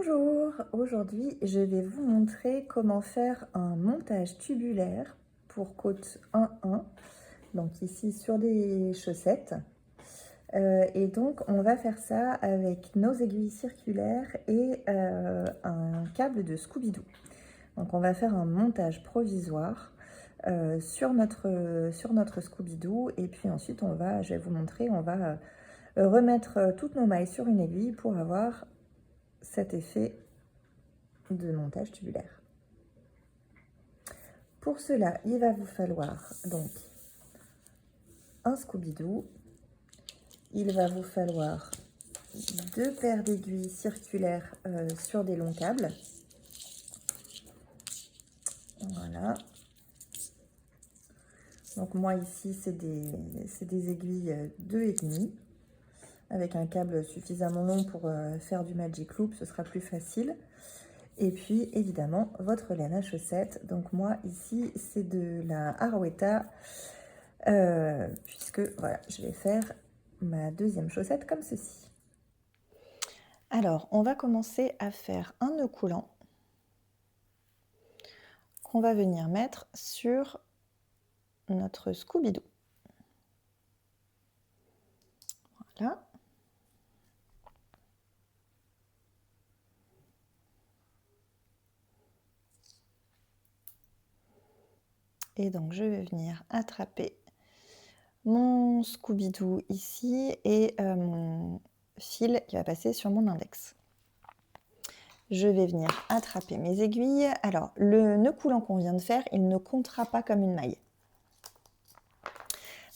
Bonjour, aujourd'hui je vais vous montrer comment faire un montage tubulaire pour côte 1-1, donc ici sur des chaussettes. Et donc on va faire ça avec nos aiguilles circulaires et un câble de Scooby-Doo. Donc on va faire un montage provisoire sur notre Scooby-Doo et puis ensuite je vais vous montrer, on va remettre toutes nos mailles sur une aiguille pour avoir cet effet de montage tubulaire. Pour cela, il va vous falloir donc un Scooby-Doo, il va vous falloir 2 paires d'aiguilles circulaires sur des longs câbles. Voilà. Donc moi ici, c'est des aiguilles 2,5 avec un câble suffisamment long pour faire du Magic Loop, ce sera plus facile. Et puis évidemment votre laine à chaussettes. Donc moi ici c'est de la Arwetta, puisque voilà, je vais faire ma deuxième chaussette comme ceci. Alors on va commencer à faire un nœud coulant qu'on va venir mettre sur notre Scooby-Doo. Voilà. Et donc je vais venir attraper mon Scooby-Doo ici et mon fil qui va passer sur mon index. Je vais venir attraper mes aiguilles. Alors le nœud coulant qu'on vient de faire, il ne comptera pas comme une maille.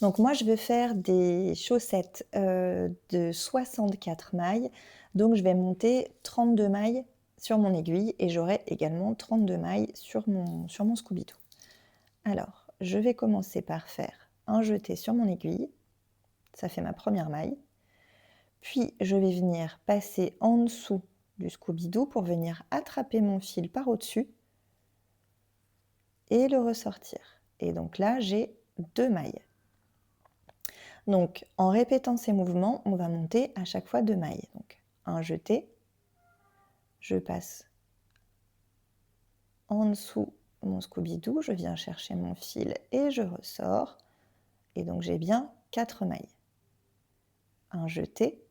Donc moi je vais faire des chaussettes de 64 mailles, donc je vais monter 32 mailles sur mon aiguille et j'aurai également 32 mailles sur mon Scooby-Doo. Alors je vais commencer par faire un jeté sur mon aiguille, ça fait ma première maille, puis je vais venir passer en dessous du Scooby-Doo pour venir attraper mon fil par au-dessus et le ressortir. Et donc là j'ai 2 mailles. Donc, en répétant ces mouvements, on va monter à chaque fois 2 mailles. Donc, un jeté, je passe en dessous mon Scooby-Doo, je viens chercher mon fil et je ressors. Et donc, j'ai bien 4 mailles. Un jeté,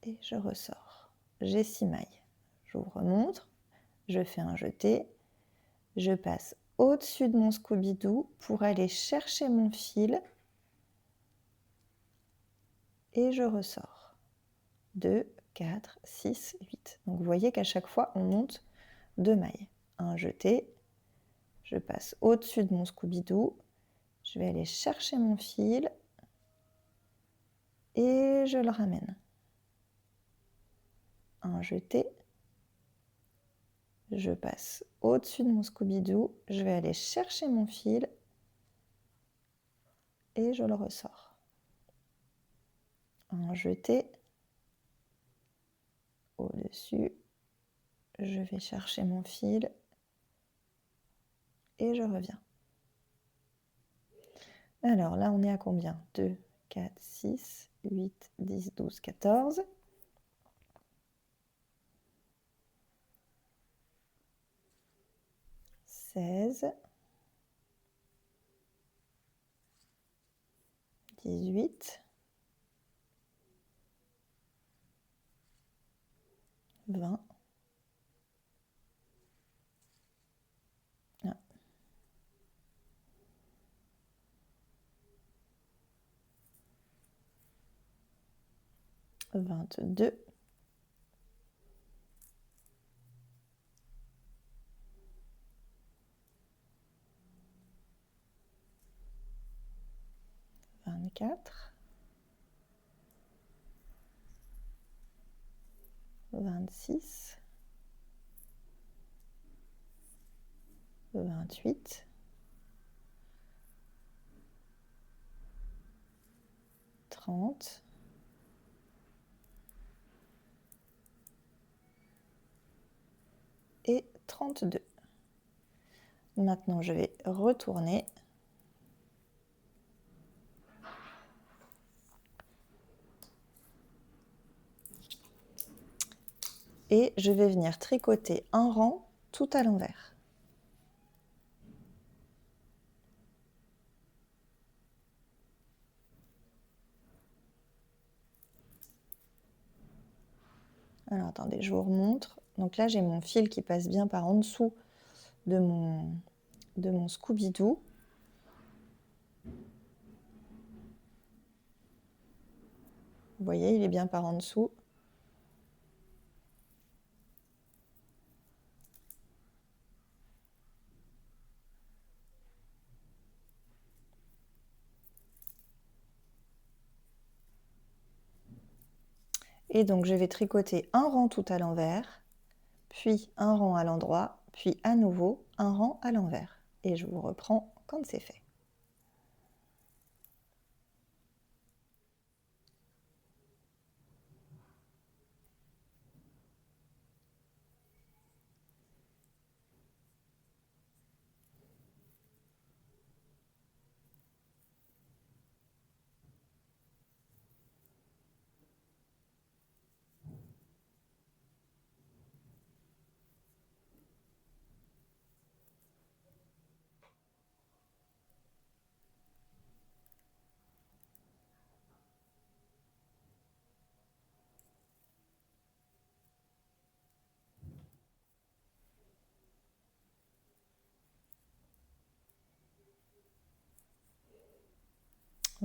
et je ressors. J'ai 6 mailles. Je vous remontre, je fais un jeté, je passe au-dessus de mon Scooby-Doo pour aller chercher mon fil et je ressors. 2, 4, 6, 8. Donc vous voyez qu'à chaque fois, on monte 2 mailles. Un jeté, je passe au-dessus de mon Scooby-Doo, je vais aller chercher mon fil et je le ramène. Un jeté, je passe au-dessus de mon Scooby-Doo, je vais aller chercher mon fil et je le ressors. Un jeté, au-dessus, je vais chercher mon fil et je reviens. Alors là, on est à combien? 2, 4, 6, 8, 10, 12, 14. 16, 18, 20, 22, 24, 26, 28, 30, et 32. Maintenant, je vais retourner. et je vais venir tricoter un rang tout à l'envers. Alors attendez, je vous remontre. Donc là j'ai mon fil qui passe bien par en dessous de mon Scooby-Doo. Vous voyez, il est bien par en dessous. Et donc je vais tricoter un rang tout à l'envers, puis un rang à l'endroit, puis à nouveau un rang à l'envers. Et je vous reprends quand c'est fait.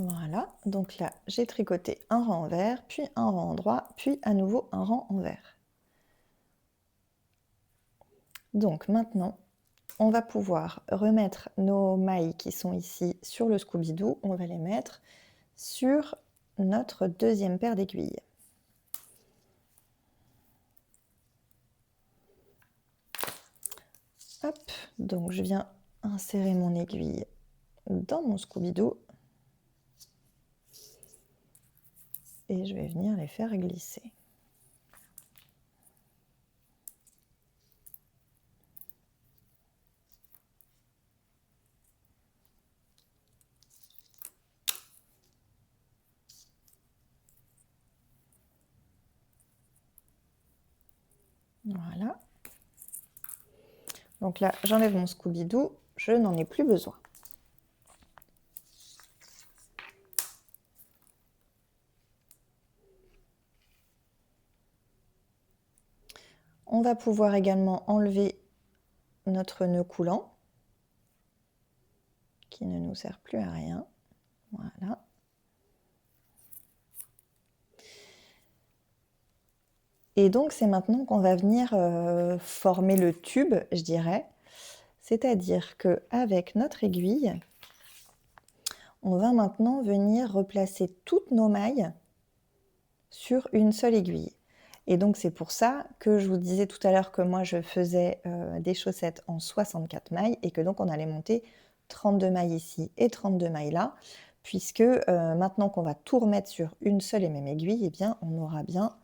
Voilà, donc là j'ai tricoté un rang envers, puis un rang endroit, puis à nouveau un rang envers. Donc maintenant, on va pouvoir remettre nos mailles qui sont ici sur le Scooby-Doo, on va les mettre sur notre deuxième paire d'aiguilles. Hop, donc je viens insérer mon aiguille dans mon Scooby-Doo et je vais venir les faire glisser. Voilà. Donc là, j'enlève mon Scooby-Doo, je n'en ai plus besoin. On va pouvoir également enlever notre nœud coulant, qui ne nous sert plus à rien. Voilà. Et donc, c'est maintenant qu'on va venir former le tube, je dirais. C'est-à-dire qu'avec notre aiguille, on va maintenant venir replacer toutes nos mailles sur une seule aiguille. Et donc, c'est pour ça que je vous disais tout à l'heure que moi, je faisais des chaussettes en 64 mailles et que donc, on allait monter 32 mailles ici et 32 mailles là, puisque maintenant qu'on va tout remettre sur une seule et même aiguille, eh bien, on aura bien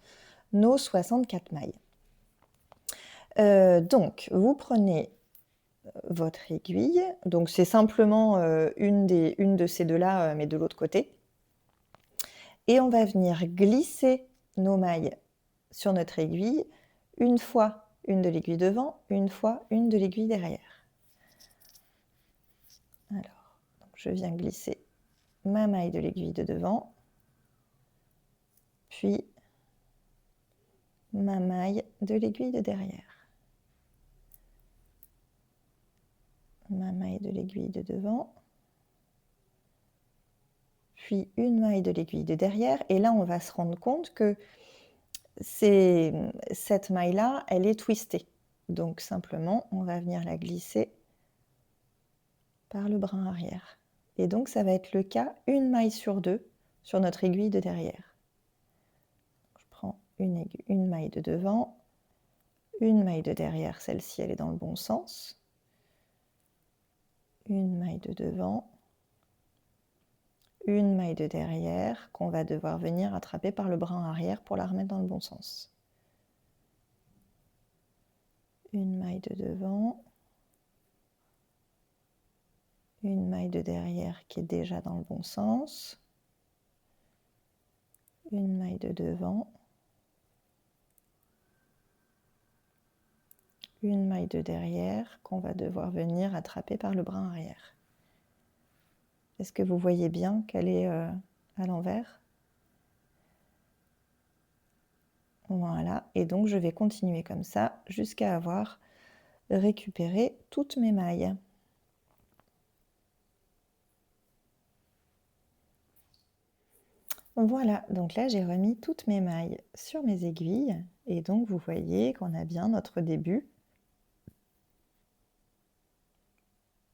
nos 64 mailles. Donc, vous prenez votre aiguille, donc c'est simplement une de ces deux-là, mais de l'autre côté. Et on va venir glisser nos mailles sur notre aiguille, une fois une de l'aiguille devant, une fois une de l'aiguille derrière. Alors, donc je viens glisser ma maille de l'aiguille de devant, puis ma maille de l'aiguille de derrière. Ma maille de l'aiguille de devant, puis une maille de l'aiguille de derrière. Et là, on va se rendre compte que cette maille-là, elle est twistée. Donc simplement, on va venir la glisser par le brin arrière. Et donc, ça va être le cas une maille sur deux sur notre aiguille de derrière. Je prends une maille de devant, une maille de derrière, celle-ci, elle est dans le bon sens. Une maille de devant, une maille de derrière qu'on va devoir venir attraper par le brin arrière pour la remettre dans le bon sens. Une maille de devant, une maille de derrière qui est déjà dans le bon sens, une maille de devant, une maille de derrière qu'on va devoir venir attraper par le brin arrière. Est-ce que vous voyez bien qu'elle est à l'envers? Voilà, et donc je vais continuer comme ça jusqu'à avoir récupéré toutes mes mailles. Voilà, donc là j'ai remis toutes mes mailles sur mes aiguilles et donc vous voyez qu'on a bien notre début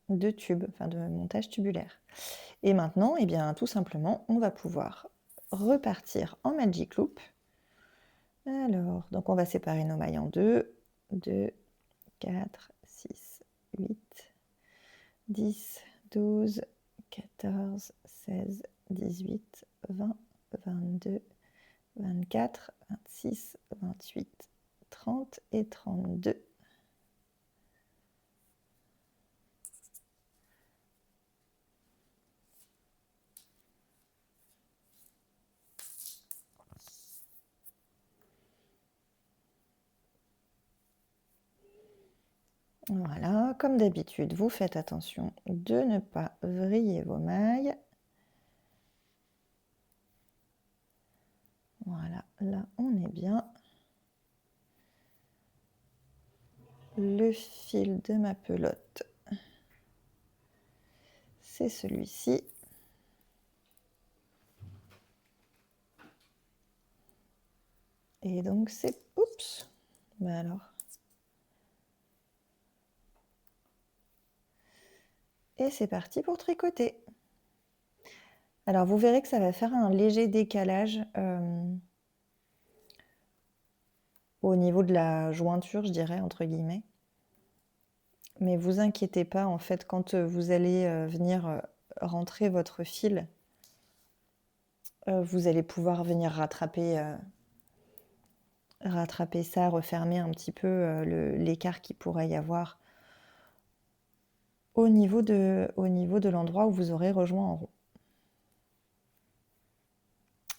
de tube, enfin de montage tubulaire. Et maintenant, eh bien, tout simplement, on va pouvoir repartir en Magic Loop. Alors, donc on va séparer nos mailles en deux. 2, 4, 6, 8, 10, 12, 14, 16, 18, 20, 22, 24, 26, 28, 30 et 32. Voilà, comme d'habitude, vous faites attention de ne pas vriller vos mailles. Voilà, là on est bien. Le fil de ma pelote, c'est celui-ci. Et donc c'est... Oups! Ben alors... Et c'est parti pour tricoter. Alors vous verrez que ça va faire un léger décalage au niveau de la jointure, je dirais, entre guillemets. Mais vous inquiétez pas, en fait, quand vous allez venir rentrer votre fil, vous allez pouvoir venir rattraper ça, refermer un petit peu l'écart qu'il pourrait y avoir au niveau de l'endroit où vous aurez rejoint en rond.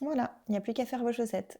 Voilà, il n'y a plus qu'à faire vos chaussettes.